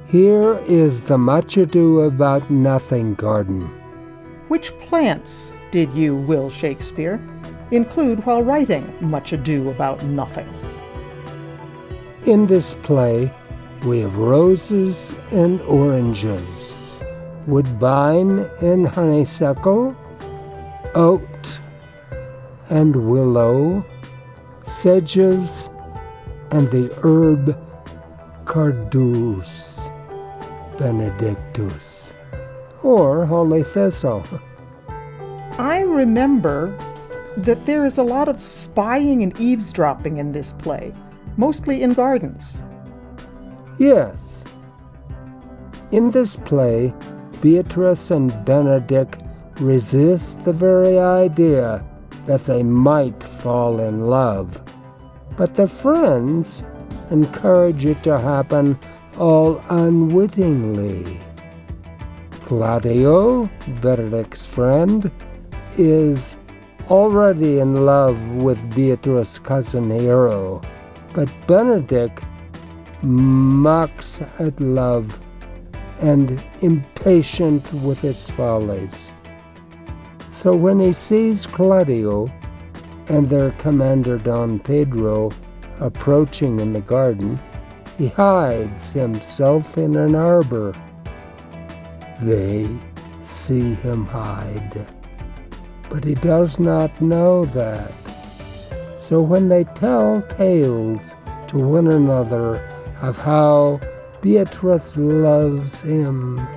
Here is the Much Ado About Nothing garden. Which plants did you, Will Shakespeare, include while writing Much Ado About Nothing? In this play, we have roses and oranges, woodbine and honeysuckle, oak and willow, sedges, and the herb cardus benedictus, or holy thistle. I remember that there is a lot of spying and eavesdropping in this play, mostly in gardens. Yes. In this play, Beatrice and Benedict resist the very idea that they might fall in love, but their friends encourage it to happen all unwittingly. Claudio, Benedict's friend, is already in love with Beatrice's cousin Hero, but Benedict mocks at love and impatient with its follies. So when he sees Claudio and their commander Don Pedro approaching in the garden, he hides himself in an arbor. They see him hide, but he does not know that. So when they tell tales to one another of how Beatrice loves him,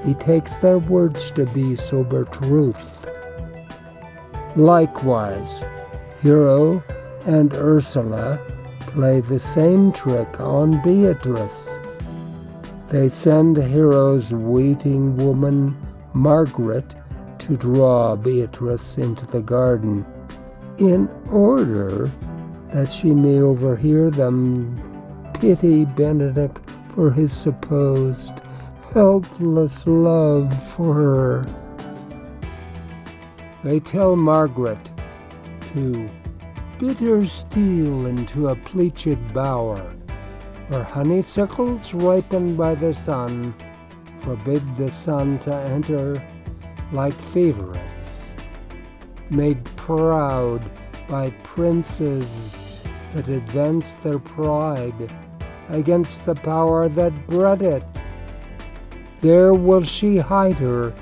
he takes their words to be sober truth. Likewise, Hero and Ursula play the same trick on Beatrice. They send Hero's waiting woman, Margaret, to draw Beatrice into the garden in order that she may overhear them pity Benedict for his supposed helpless love for her. They tell Margaret to bid her steal into a pleached bower, where honeysuckles ripened by the sun forbid the sun to enter, like favorites, made proud by princes that advanced their pride against the power that bred it. There will she hide her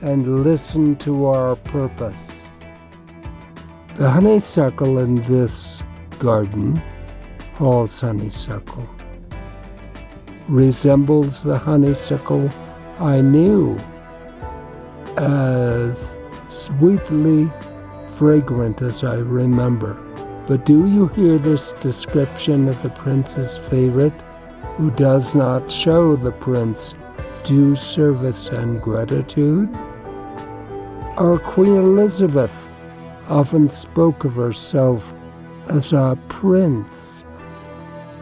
and listen to our purpose. The honeysuckle in this garden, Hall's honeysuckle, resembles the honeysuckle I knew, as sweetly fragrant as I remember. But do you hear this description of the prince's favorite, who does not show the prince due service and gratitude? Our Queen Elizabeth often spoke of herself as a prince,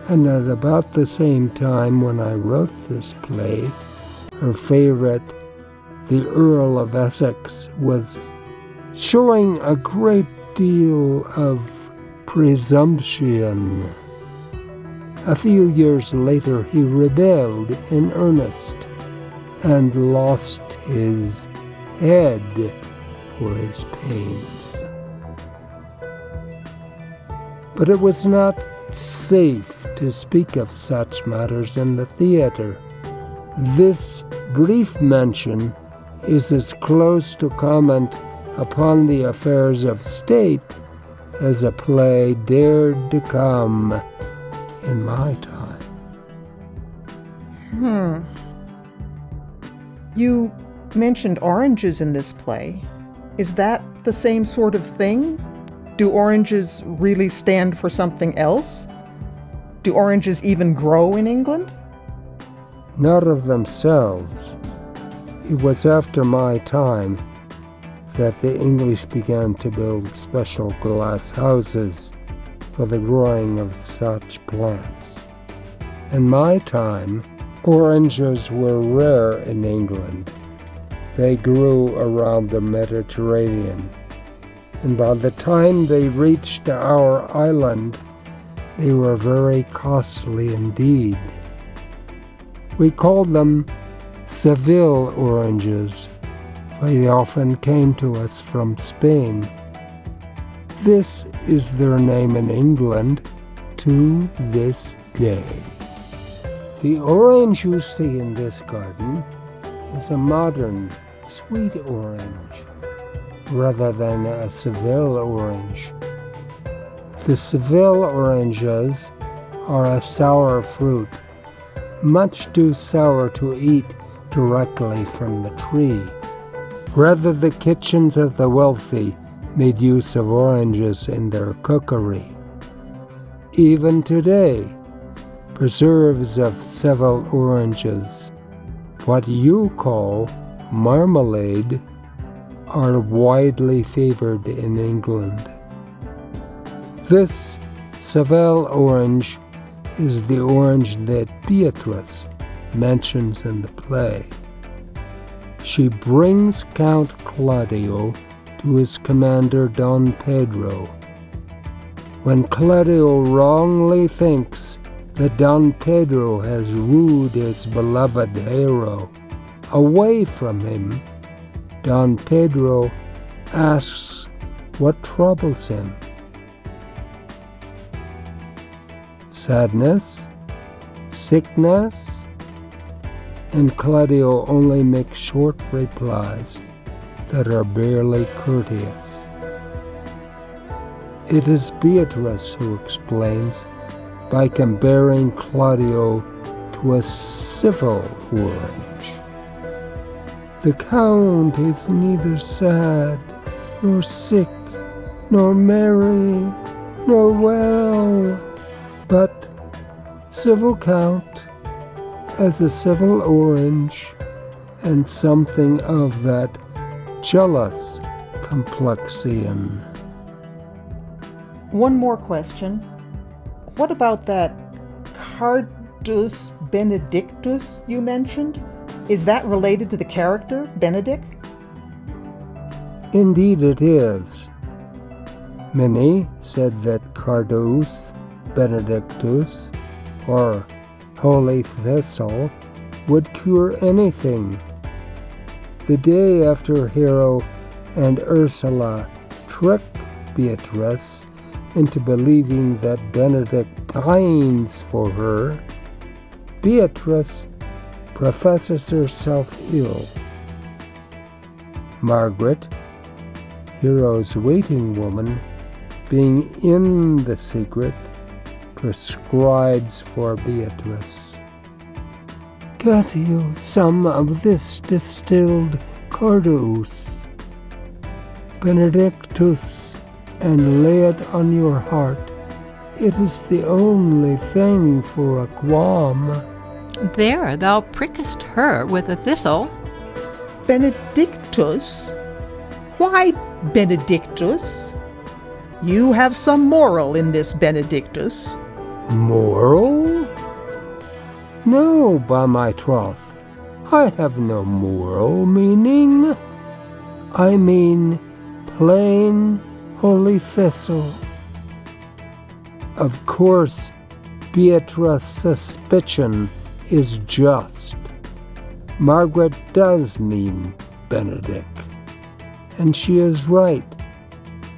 and at about the same time when I wrote this play, her favorite, the Earl of Essex, was showing a great deal of presumption. A few years later, he rebelled in earnest and lost his head for his pains. But it was not safe to speak of such matters in the theater. This brief mention is as close to comment upon the affairs of state as a play dared to come in my time. You mentioned oranges in this play. Is that the same sort of thing? Do oranges really stand for something else? Do oranges even grow in England? Not of themselves. It was after my time that the English began to build special glass houses for the growing of such plants. In my time, oranges were rare in England. They grew around the Mediterranean, and by the time they reached our island, they were very costly indeed. We called them Seville oranges, for they often came to us from Spain. This is their name in England to this day. The orange you see in this garden is a modern, sweet orange, rather than a Seville orange. The Seville oranges are a sour fruit, much too sour to eat directly from the tree. Rather, the kitchens of the wealthy made use of oranges in their cookery. Even today, preserves of Seville oranges, what you call marmalade, are widely favored in England. This Seville orange is the orange that Beatrice mentions in the play. She brings Count Claudio to his commander Don Pedro. When Claudio wrongly thinks that Don Pedro has wooed his beloved hero away from him, Don Pedro asks what troubles him. Sadness, sickness, and Claudio only makes short replies that are barely courteous. It is Beatrice who explains by comparing Claudio to a civil orange. The Count is neither sad, nor sick, nor merry, nor well, but civil Count as a civil orange, and something of that jealous complexion. One more question. What about that Cardus Benedictus you mentioned? Is that related to the character, Benedict? Indeed it is. Many said that Cardus Benedictus, or Holy Thistle, would cure anything. The day after Hero and Ursula trick Beatrice into believing that Benedict pines for her, Beatrice professes herself ill. Margaret, Hero's waiting woman, being in the secret, prescribes for Beatrice. Get you some of this distilled Cardus Benedictus, and lay it on your heart. It is the only thing for a qualm. There thou prickest her with a thistle. Benedictus? Why Benedictus? You have some moral in this Benedictus. Moral? No, by my troth, I have no moral meaning. I mean plain holy thistle. Of course, Beatrice's suspicion is just. Margaret does mean Benedict, and she is right.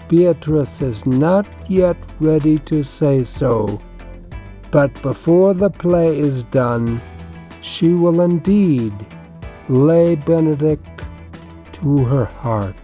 Beatrice is not yet ready to say so, but before the play is done, she will indeed lay Benedict to her heart.